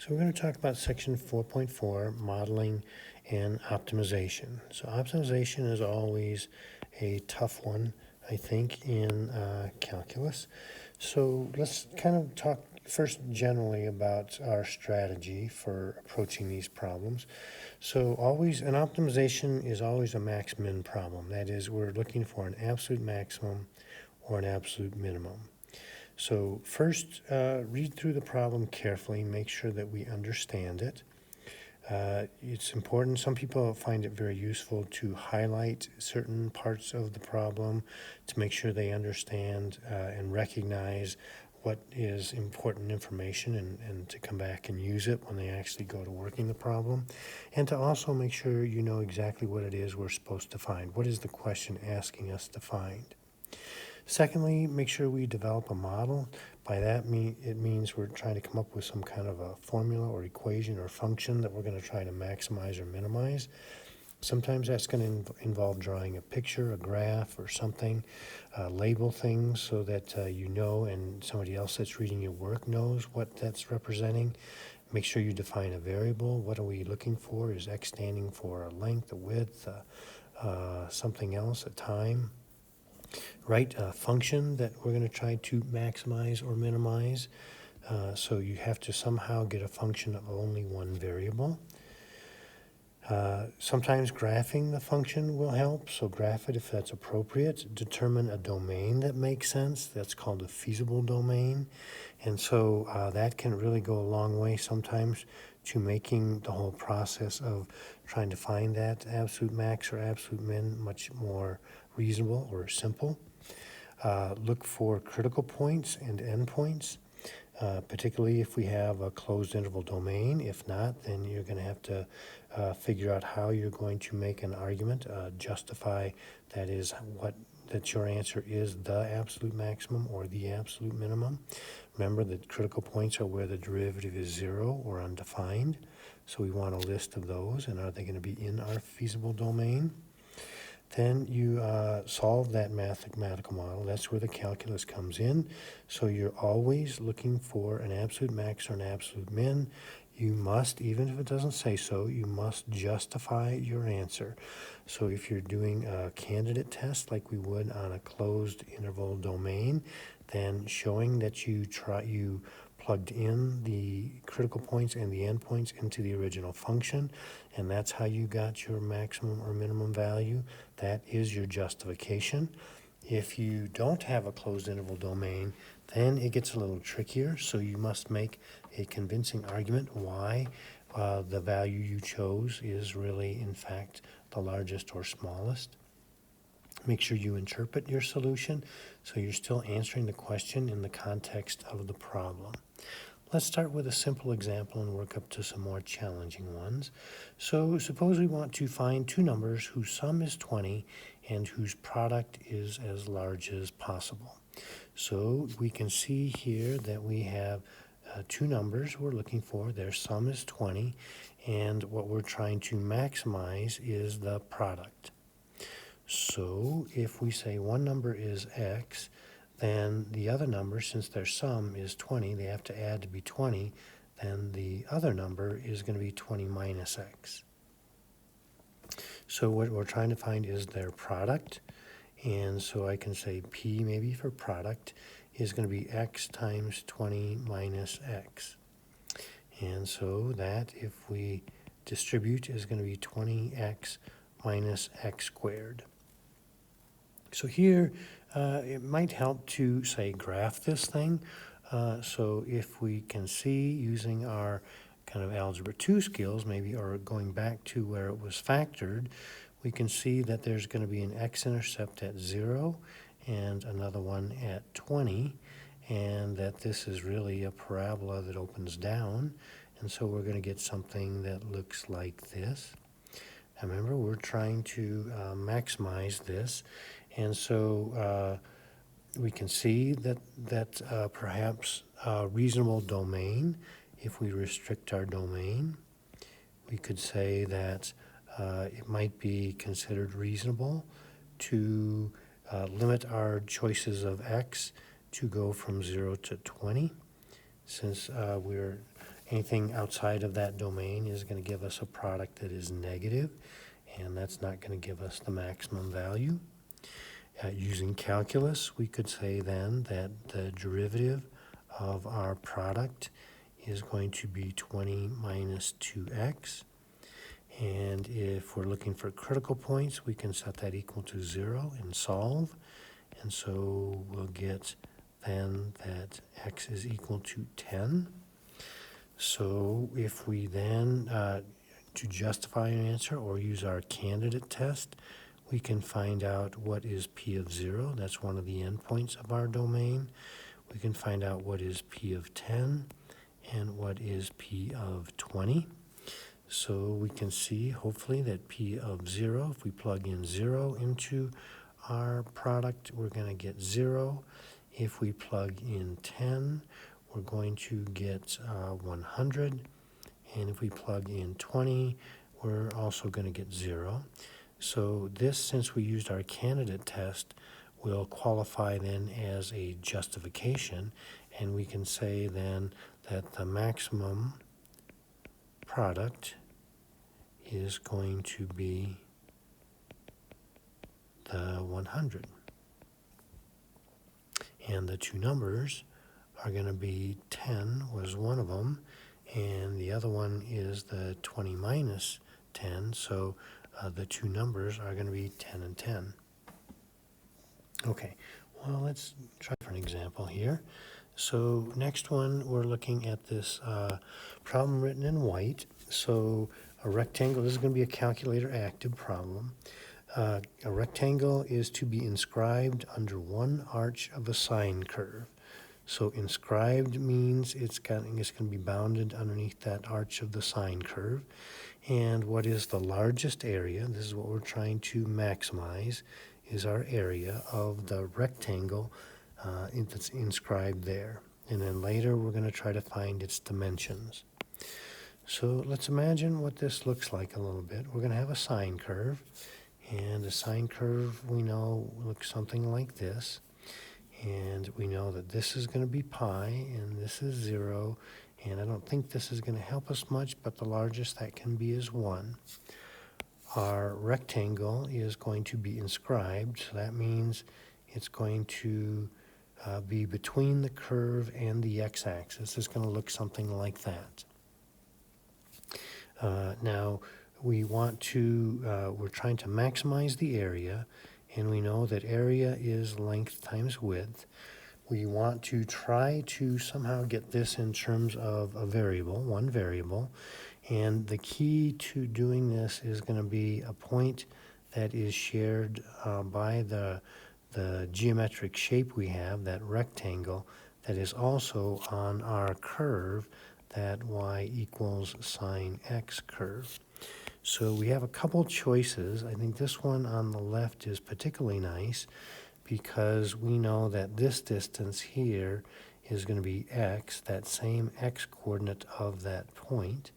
So we're going to talk about section 4.4, modeling and optimization. So optimization is always a tough one, I think, in calculus. So let's kind of talk first generally about our strategy for approaching these problems. So always, an optimization is always a max-min problem. That is, we're looking for an absolute maximum or an absolute minimum. So first, read through the problem carefully, make sure that we understand it. It's important, some people find it very useful to highlight certain parts of the problem to make sure they understand and recognize what is important information and to come back and use it when they actually go to working the problem. And to also make sure you know exactly what it is we're supposed to find. What is the question asking us to find? Secondly, make sure we develop a model. By that, it means we're trying to come up with some kind of a formula or equation or function that we're going to try to maximize or minimize. Sometimes that's going to involve drawing a picture, a graph, or something. Label things so that you know and somebody else that's reading your work knows what that's representing. Make sure you define a variable. What are we looking for? Is X standing for a length, a width, something else, a time? Write a function that we're going to try to maximize or minimize. So you have to somehow get a function of only one variable. Sometimes graphing the function will help, so graph it if that's appropriate. Determine a domain that makes sense. That's called a feasible domain. And so that can really go a long way sometimes to making the whole process of trying to find that absolute max or absolute min much more reasonable or simple. Look for critical points and endpoints, particularly if we have a closed interval domain. If not, then you're going to have to figure out how you're going to make an argument, justify that your answer is the absolute maximum or the absolute minimum. Remember that critical points are where the derivative is 0 or undefined. So we want a list of those, and are they going to be in our feasible domain? Then you solve that mathematical model. That's where the calculus comes in. So you're always looking for an absolute max or an absolute min. You must, even if it doesn't say so, you must justify your answer. So if you're doing a candidate test like we would on a closed interval domain, then showing that you plugged in the critical points and the endpoints into the original function, and that's how you got your maximum or minimum value. That is your justification. If you don't have a closed interval domain, then it gets a little trickier, so you must make a convincing argument why the value you chose is really, in fact, the largest or smallest. Make sure you interpret your solution so you're still answering the question in the context of the problem. Let's start with a simple example and work up to some more challenging ones. So suppose we want to find two numbers whose sum is 20 and whose product is as large as possible. So we can see here that we have two numbers we're looking for. Their sum is 20, and what we're trying to maximize is the product. So if we say one number is x, then the other number, since their sum is 20, they have to add to be 20, then the other number is going to be 20 minus x. So what we're trying to find is their product, and so I can say P maybe for product is going to be x times 20 minus x. And so that, if we distribute, is going to be 20x minus x squared. So here, it might help to, say, graph this thing. So if we can see, using our kind of algebra 2 skills, maybe, or going back to where it was factored, we can see that there's going to be an x-intercept at 0 and another one at 20, and that this is really a parabola that opens down. And so we're going to get something that looks like this. Now remember, we're trying to maximize this. And so we can see that perhaps a reasonable domain, if we restrict our domain, we could say that it might be considered reasonable to limit our choices of x to go from 0 to 20, since Anything outside of that domain is going to give us a product that is negative, and that's not going to give us the maximum value. Using calculus, we could say then that the derivative of our product is going to be 20 minus 2x. And if we're looking for critical points, we can set that equal to 0 and solve. And so we'll get then that x is equal to 10. So if we then, to justify an answer or use our candidate test, we can find out what is p of 0. That's one of the endpoints of our domain. We can find out what is p of 10 and what is p of 20. So we can see, hopefully, that p of 0, if we plug in 0 into our product, we're going to get 0. If we plug in 10, we're going to get 100. And if we plug in 20, we're also going to get 0. So this, since we used our candidate test, will qualify then as a justification. And we can say then that the maximum product is going to be the 100. And the two numbers are going to be 10 was one of them, and the other one is the 20 minus 10, so the two numbers are going to be 10 and 10. Okay, well, let's try for an example here. So next one, we're looking at this problem written in white. So a rectangle, this is going to be a calculator active problem. A rectangle is to be inscribed under one arch of a sine curve. So inscribed means it's going to be bounded underneath that arch of the sine curve. And what is the largest area, this is what we're trying to maximize, is our area of the rectangle that's inscribed there. And then later we're going to try to find its dimensions. So let's imagine what this looks like a little bit. We're going to have a sine curve, and a sine curve we know looks something like this. And we know that this is going to be pi, and this is 0, and I don't think this is going to help us much, but the largest that can be is 1. Our rectangle is going to be inscribed, so that means it's going to be between the curve and the x-axis. It's going to look something like that. Now, we're trying to maximize the area, and we know that area is length times width. We want to try to somehow get this in terms of a variable, one variable, and the key to doing this is going to be a point that is shared by the geometric shape we have, that rectangle, that is also on our curve, that y equals sine x curve. So we have a couple choices. I think this one on the left is particularly nice because we know that this distance here is going to be x, that same x coordinate of that point.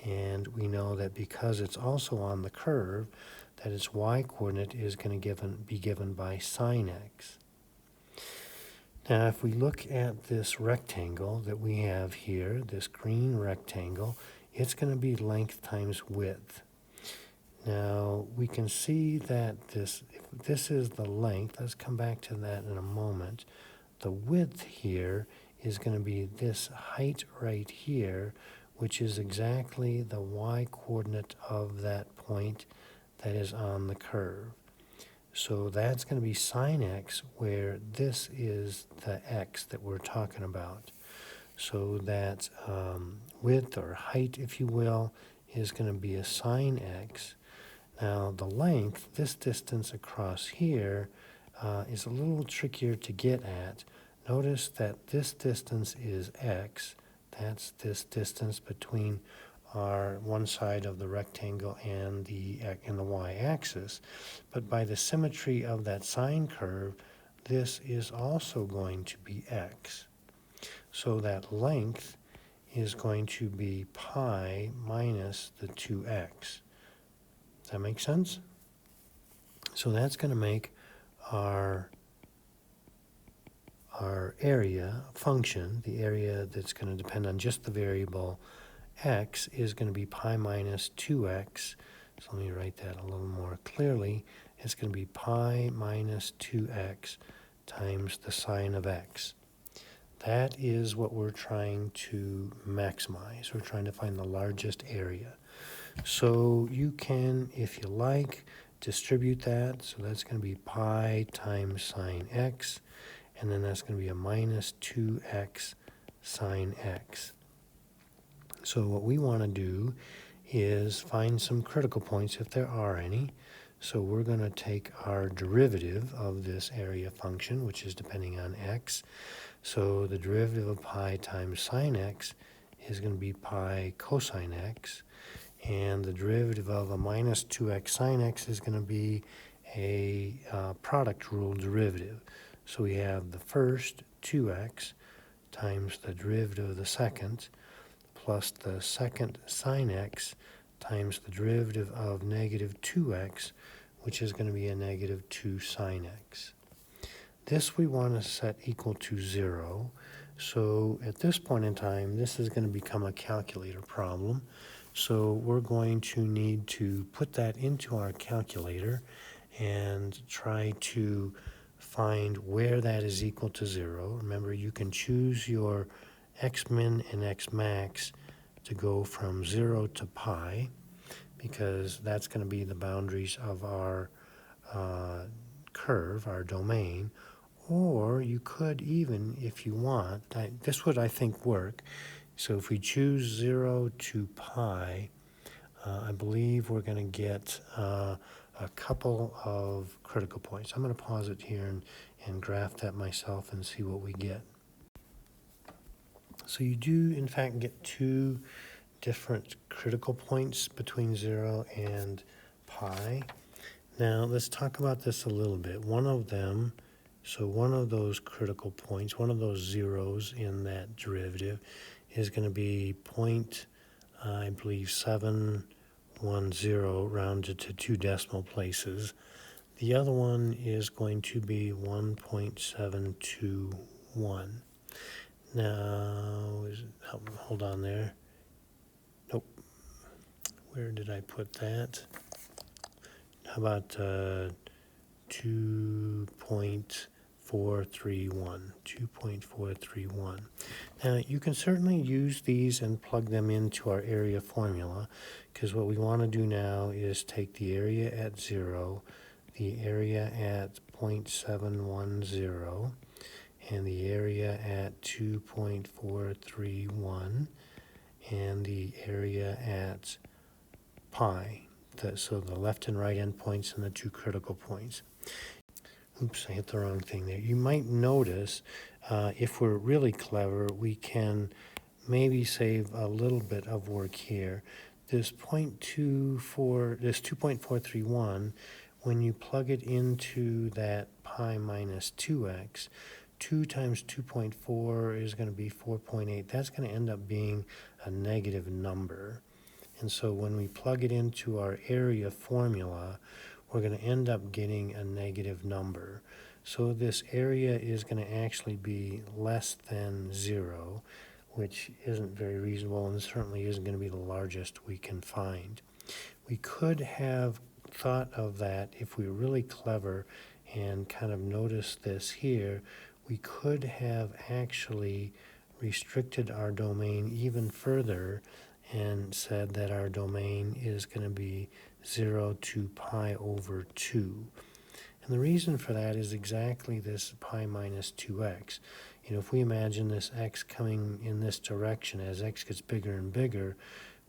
And we know that because it's also on the curve, that its y coordinate is going to be given by sine x. Now, if we look at this rectangle that we have here, this green rectangle, it's going to be length times width. Now, we can see that if this is the length, let's come back to that in a moment. The width here is going to be this height right here, which is exactly the y coordinate of that point that is on the curve. So that's going to be sine x, where this is the x that we're talking about. So that width or height, if you will, is going to be a sine x. Now the length, this distance across here, is a little trickier to get at. Notice that this distance is x. That's this distance between our one side of the rectangle and the y-axis. But by the symmetry of that sine curve, this is also going to be x. So that length is going to be pi minus the 2x. Does that make sense? So that's going to make our our area function, the area that's going to depend on just the variable x, is going to be pi minus 2x. So let me write that a little more clearly. It's going to be pi minus 2x times the sine of x. That is what we're trying to maximize. We're trying to find the largest area. So you can, if you like, distribute that. So that's going to be pi times sine x, and then that's going to be a minus 2x sine x. So what we want to do is find some critical points if there are any. So we're going to take our derivative of this area function, which is depending on x. So the derivative of pi times sine x is going to be pi cosine x. And the derivative of a minus 2x sine x is going to be a product rule derivative. So we have the first 2x times the derivative of the second plus the second sine x times the derivative of negative 2x, which is going to be a negative 2 sine x. This we want to set equal to 0. So at this point in time, this is going to become a calculator problem. So we're going to need to put that into our calculator and try to find where that is equal to 0. Remember, you can choose your x min and x max to go from 0 to pi, because that's going to be the boundaries of our curve, our domain. Or you could even, if you want, this would, I think, work. So if we choose 0 to pi, I believe we're going to get a couple of critical points. I'm going to pause it here and graph that myself and see what we get. So you do, in fact, get two different critical points between 0 and pi. Now, let's talk about this a little bit. One of them, so one of those critical points, one of those zeros in that derivative is going to be point, I believe, 710 rounded to 2 decimal places. The other one is going to be 1.721. Now, hold on there. Nope. Where did I put that? How about 2.431? 2.431. Now, you can certainly use these and plug them into our area formula, because what we want to do now is take the area at 0, the area at 0.710, and the area at 2.431, and the area at pi. So the left and right endpoints and the two critical points. Oops, I hit the wrong thing there. You might notice, if we're really clever, we can maybe save a little bit of work here. This 2.431, when you plug it into that pi minus 2x, 2 times 2.4 is going to be 4.8. That's going to end up being a negative number. And so when we plug it into our area formula, we're going to end up getting a negative number. So this area is going to actually be less than 0, which isn't very reasonable and certainly isn't going to be the largest we can find. We could have thought of that if we were really clever and kind of noticed this here. We could have actually restricted our domain even further and said that our domain is going to be 0 to pi over 2. And the reason for that is exactly this pi minus 2x. You know, if we imagine this x coming in this direction, as x gets bigger and bigger,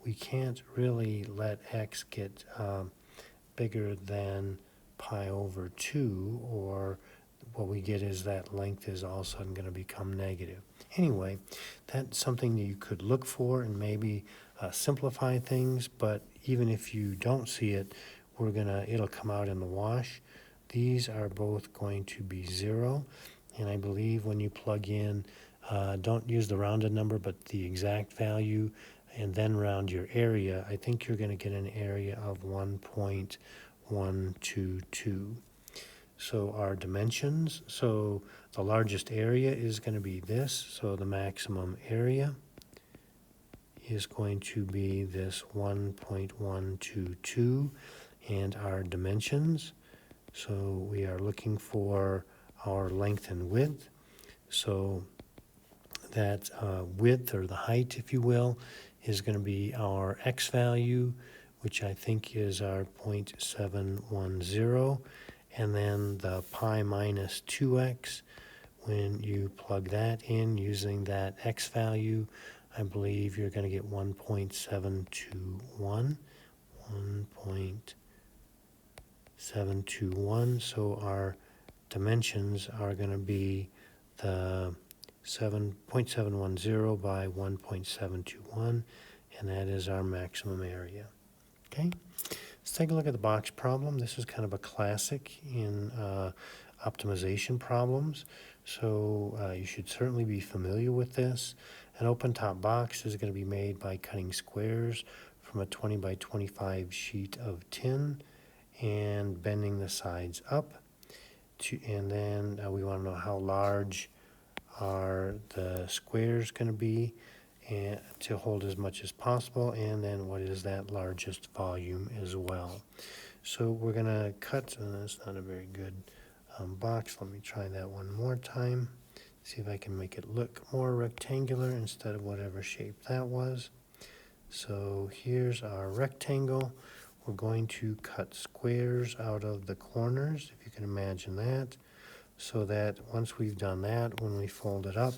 we can't really let x get bigger than pi over 2, or what we get is that length is all of a sudden going to become negative. Anyway, that's something that you could look for and maybe simplify things, but even if you don't see it, it'll come out in the wash. These are both going to be 0, and I believe when you plug in, don't use the rounded number, but the exact value, and then round your area, I think you're going to get an area of 1.122. So our dimensions, so the largest area is going to be this, so the maximum area is going to be this 1.122, and our dimensions, so we are looking for our length and width. So that width, or the height, if you will, is going to be our x value, which I think is our 0.710, and then the pi minus 2x, when you plug that in using that x value, I believe you're going to get 1.721, 1.721, so our dimensions are going to be the 7.710 by 1.721, and that is our maximum area. Okay, let's take a look at the box problem. This is kind of a classic in optimization problems, so you should certainly be familiar with this. An open top box is going to be made by cutting squares from a 20 by 25 sheet of tin and bending the sides up. And then we want to know how large are the squares going to be, and to hold as much as possible, and then what is that largest volume as well. So we're going to cut, and that's not a very good box. Let me try that one more time, see if I can make it look more rectangular instead of whatever shape that was. So here's our rectangle. We're going to cut squares out of the corners, if you can imagine that, so that once we've done that, when we fold it up,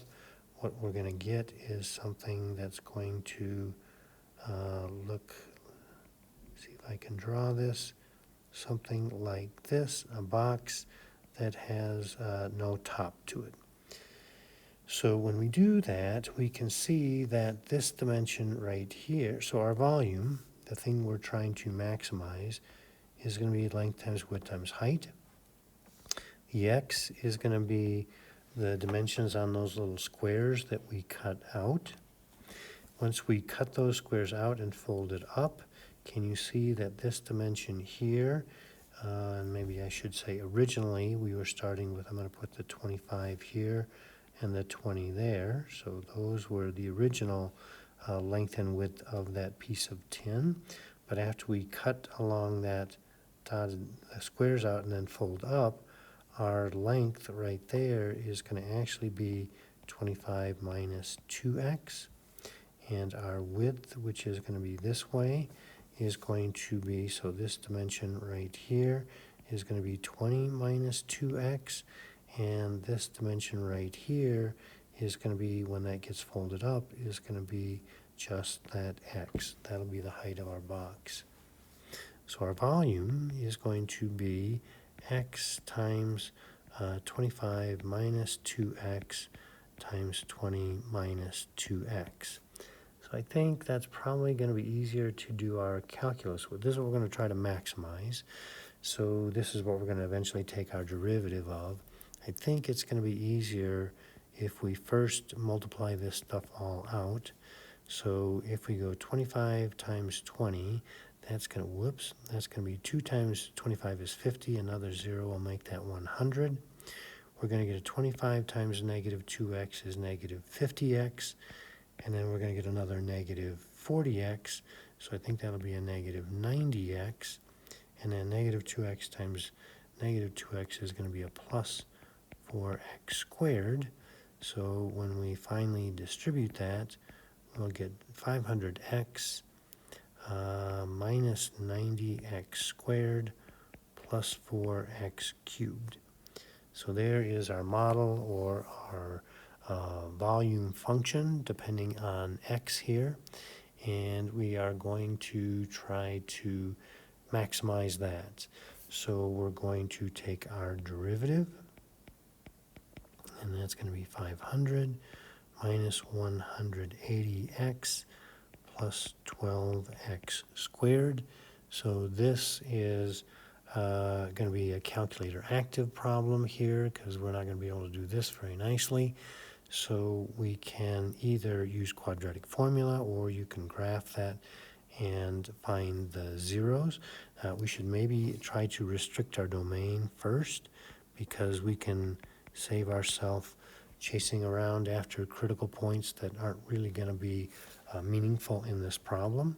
what we're going to get is something that's going to look, see if I can draw this, something like this, a box that has no top to it. So when we do that, we can see that this dimension right here, so our volume, the thing we're trying to maximize, is going to be length times width times height. The x is going to be the dimensions on those little squares that we cut out. Once we cut those squares out and fold it up, can you see that this dimension here, and maybe I should say originally we were starting with, I'm going to put the 25 here and the 20 there, so those were the original length and width of that piece of tin. But after we cut along that dotted squares out and then fold up, our length right there is going to actually be 25 minus 2x, and our width, which is going to be this way, is going to be, so this dimension right here is going to be 20 minus 2x, and this dimension right here is going to be, when that gets folded up, is going to be just that x. That'll be the height of our box. So our volume is going to be x times 25 minus 2x times 20 minus 2x. So I think that's probably going to be easier to do our calculus with. This is what we're going to try to maximize. So this is what we're going to eventually take our derivative of. I think it's going to be easier if we first multiply this stuff all out. So if we go 25 times 20, that's going to, whoops, that's going to be 2 times 25 is 50. Another 0 will make that 100. We're going to get a 25 times negative 2x is negative 50x. And then we're going to get another negative 40x. So I think that'll be a negative 90x. And then negative 2x times negative 2x is going to be a plus 4x squared. So when we finally distribute that, we'll get 500x minus 90x squared plus 4x cubed. So there is our model, or our volume function, depending on x here. And we are going to try to maximize that. So we're going to take our derivative, and that's going to be 500 minus 180x plus 12x squared. So this is going to be a calculator active problem here, because we're not going to be able to do this very nicely. So we can either use quadratic formula, or you can graph that and find the zeros. We should maybe try to restrict our domain first, because we can save ourselves chasing around after critical points that aren't really going to be meaningful in this problem.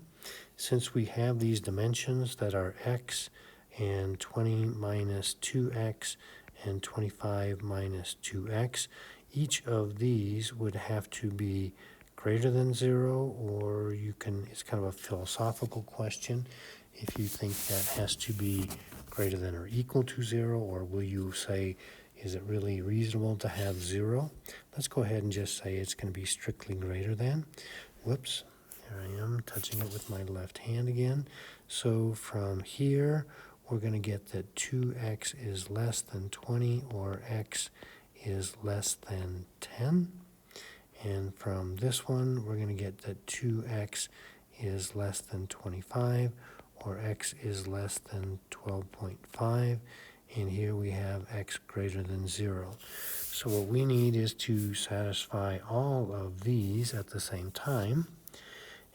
Since we have these dimensions that are x and 20 minus 2x and 25 minus 2x, each of these would have to be greater than 0, or you can, it's kind of a philosophical question, if you think that has to be greater than or equal to 0, or will you say, is it really reasonable to have 0? Let's go ahead and just say it's going to be strictly greater than. Whoops, here I am touching it with my left hand again. So from here, we're going to get that 2x is less than 20, or x is less than 10. And from this one, we're going to get that 2x is less than 25, or x is less than 12.5. And here we have x greater than 0. So what we need is to satisfy all of these at the same time.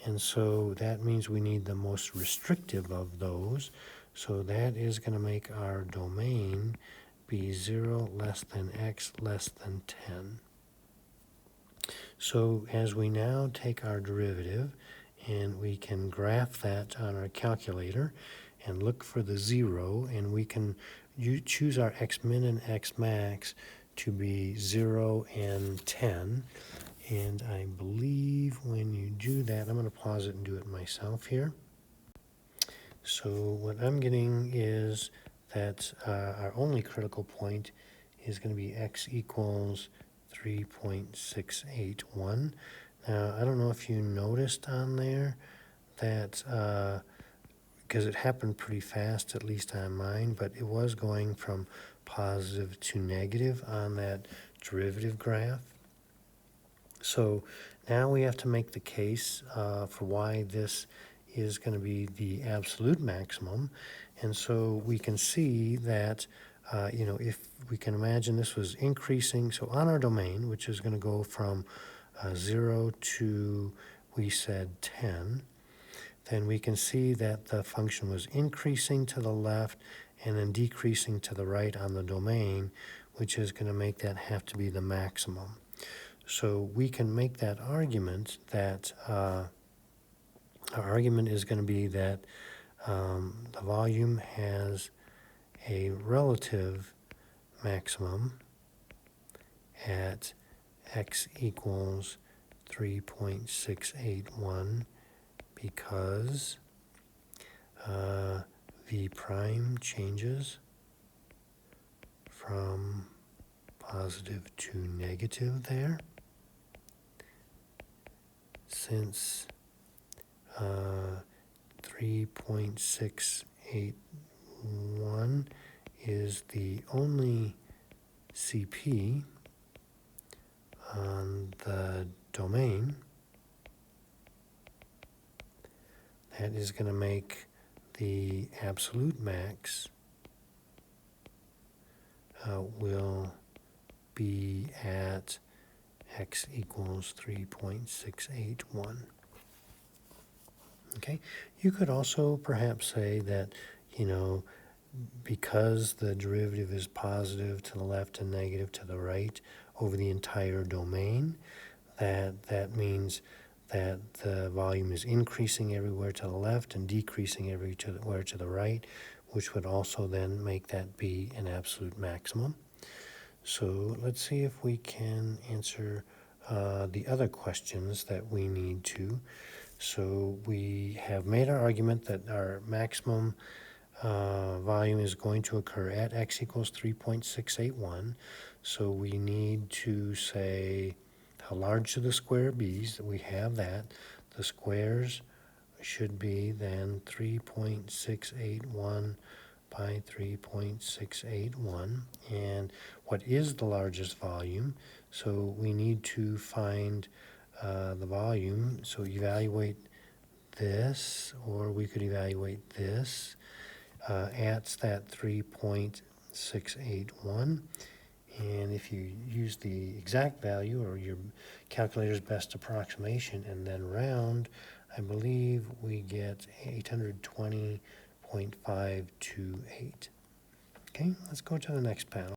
And so that means we need the most restrictive of those. So that is going to make our domain be 0 less than x less than 10. So as we now take our derivative, and we can graph that on our calculator and look for the 0, and we can choose our x min and x max to be 0 and 10. And I believe when you do that, I'm going to pause it and do it myself here. So what I'm getting is that our only critical point is going to be x equals 3.681. Now, I don't know if you noticed on there that, because it happened pretty fast, at least on mine, but it was going from positive to negative on that derivative graph. So now we have to make the case for why this is going to be the absolute maximum. And so we can see that, if we can imagine this was increasing, so on our domain, which is going to go from 0 to, we said 10, then we can see that the function was increasing to the left and then decreasing to the right on the domain, which is going to make that have to be the maximum. So we can make that argument that our argument is going to be that the volume has a relative maximum at x equals 3.681 because v prime changes from positive to negative there. Since 3.681 is the only CP on the domain, that is going to make the absolute max will be at x equals 3.681. Okay, you could also perhaps say that, because the derivative is positive to the left and negative to the right over the entire domain, that means that the volume is increasing everywhere to the left and decreasing everywhere to the right, which would also then make that be an absolute maximum. So let's see if we can answer the other questions that we need to. So we have made our argument that our maximum volume is going to occur at x equals 3.681. So we need to say how large should the square be. So we have that. The squares should be then 3.681 by 3.681. And what is the largest volume? So we need to find the volume. So evaluate this, or we could evaluate this at that 3.681. And if you use the exact value or your calculator's best approximation and then round, I believe we get 820.528. Okay, let's go to the next panel.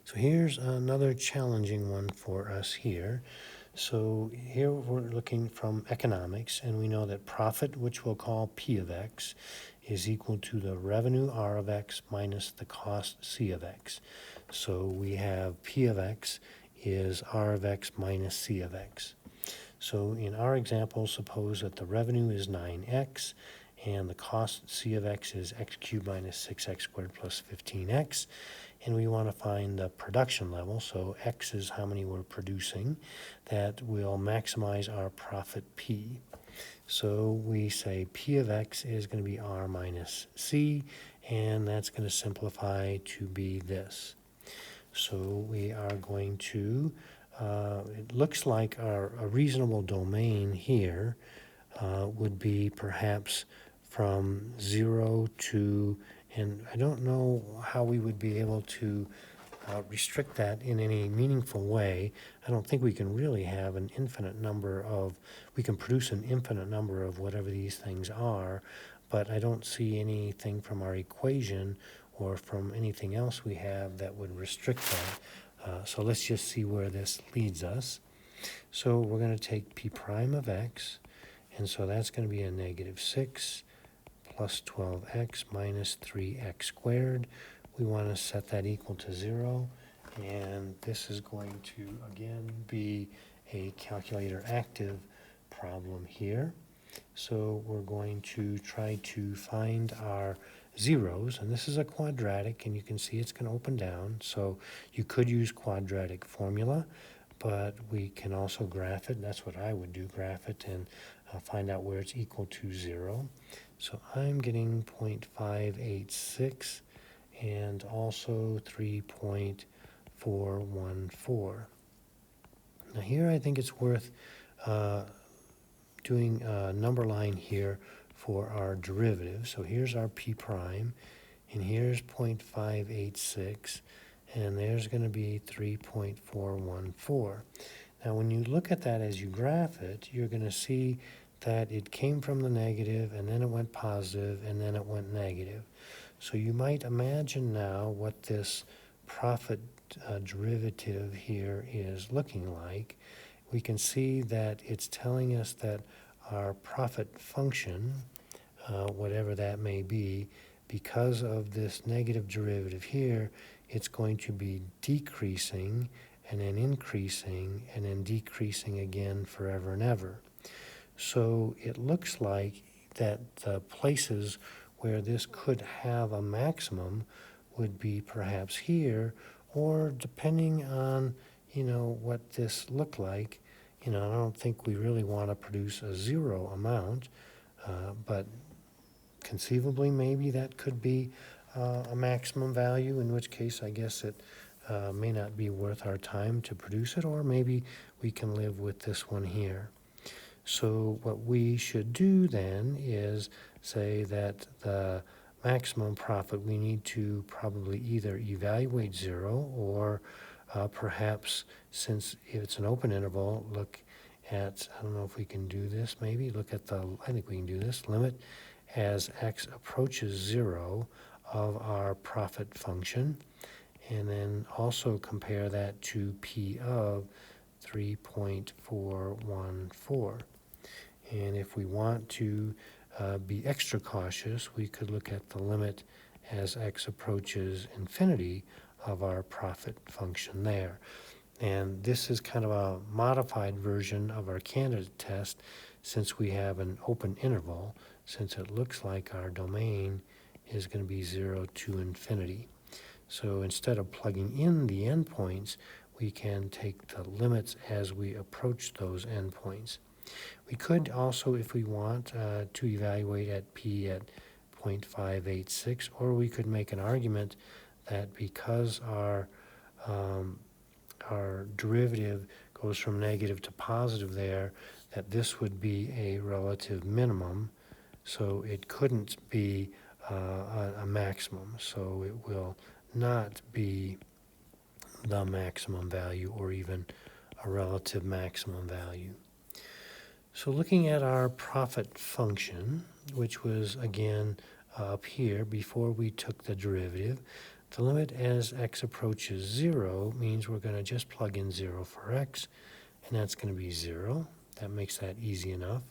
So here's another challenging one for us here. So here we're looking from economics, and we know that profit, which we'll call P of x, is equal to the revenue R of x minus the cost C of x. So we have P of x is R of x minus C of x. So in our example, suppose that the revenue is 9x, and the cost C of x is x cubed minus 6x squared plus 15x. And we want to find the production level, so x is how many we're producing, that will maximize our profit P. So we say P of x is going to be R minus C, and that's going to simplify to be this. So we are going to, it looks like a reasonable domain here would be perhaps from 0 to, and I don't know how we would be able to restrict that in any meaningful way. I don't think we can really have an infinite number of, we can produce an infinite number of whatever these things are, but I don't see anything from our equation or from anything else we have that would restrict that. So let's just see where this leads us. So we're going to take P prime of x, and so that's going to be a negative 6 plus 12x minus 3x squared. We want to set that equal to 0, and this is going to again be a calculator active problem here. So we're going to try to find our zeros, and this is a quadratic, and you can see it's going to open down, so you could use quadratic formula, but we can also graph it. That's what I would do, graph it and find out where it's equal to 0. So I'm getting 0.586 and also 3.414. Now here I think it's worth doing a number line here for our derivative. So here's our P prime, and here's 0.586, and there's going to be 3.414. Now when you look at that as you graph it, you're going to see that it came from the negative, and then it went positive, and then it went negative. So you might imagine now what this profit derivative here is looking like. We can see that it's telling us that our profit function, whatever that may be, because of this negative derivative here, it's going to be decreasing and then increasing and then decreasing again forever and ever. So it looks like that the places where this could have a maximum would be perhaps here, or depending on, what this looked like. I don't think we really want to produce a 0 amount, but conceivably maybe that could be a maximum value, in which case I guess it may not be worth our time to produce it, or maybe we can live with this one here. So what we should do then is say that the maximum profit, we need to probably either evaluate 0, or perhaps, since it's an open interval, look at, I don't know if we can do this, maybe look at the, I think we can do this, limit as x approaches 0 of our profit function, and then also compare that to P of 3.414. And if we want to be extra cautious, we could look at the limit as x approaches infinity of our profit function there. And this is kind of a modified version of our candidate test, since we have an open interval, since it looks like our domain is going to be 0 to infinity. So instead of plugging in the endpoints, we can take the limits as we approach those endpoints. We could also, if we want, to evaluate at P at 0.586, or we could make an argument that because our derivative goes from negative to positive there, that this would be a relative minimum, so it couldn't be a maximum, so it will not be the maximum value or even a relative maximum value. So looking at our profit function, which was again up here before we took the derivative, the limit as x approaches 0 means we're going to just plug in 0 for x, and that's going to be 0. That makes that easy enough.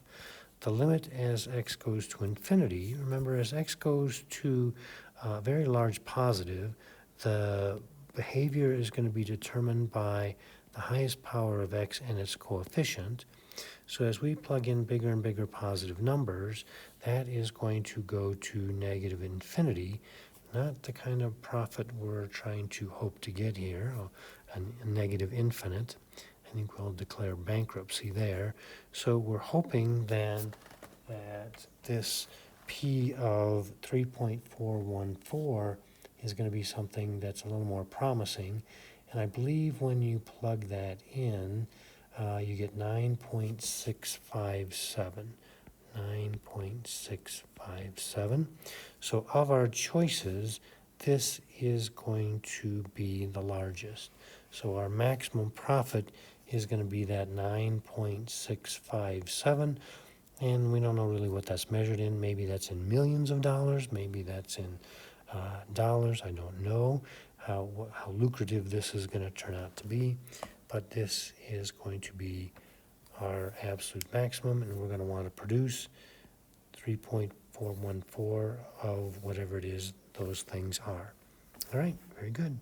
The limit as x goes to infinity, remember as x goes to a very large positive, the behavior is going to be determined by the highest power of x and its coefficient. So as we plug in bigger and bigger positive numbers, that is going to go to negative infinity, not the kind of profit we're trying to hope to get here, a negative infinite. I think we'll declare bankruptcy there. So we're hoping then that this P of 3.414 is going to be something that's a little more promising. And I believe when you plug that in, you get 9.657. 9.657. So of our choices, this is going to be the largest. So our maximum profit is going to be that 9.657. And we don't know really what that's measured in. Maybe that's in millions of dollars. Maybe that's in dollars. I don't know how lucrative this is going to turn out to be. But this is going to be our absolute maximum, and we're going to want to produce 3.414 of whatever it is those things are. All right, very good.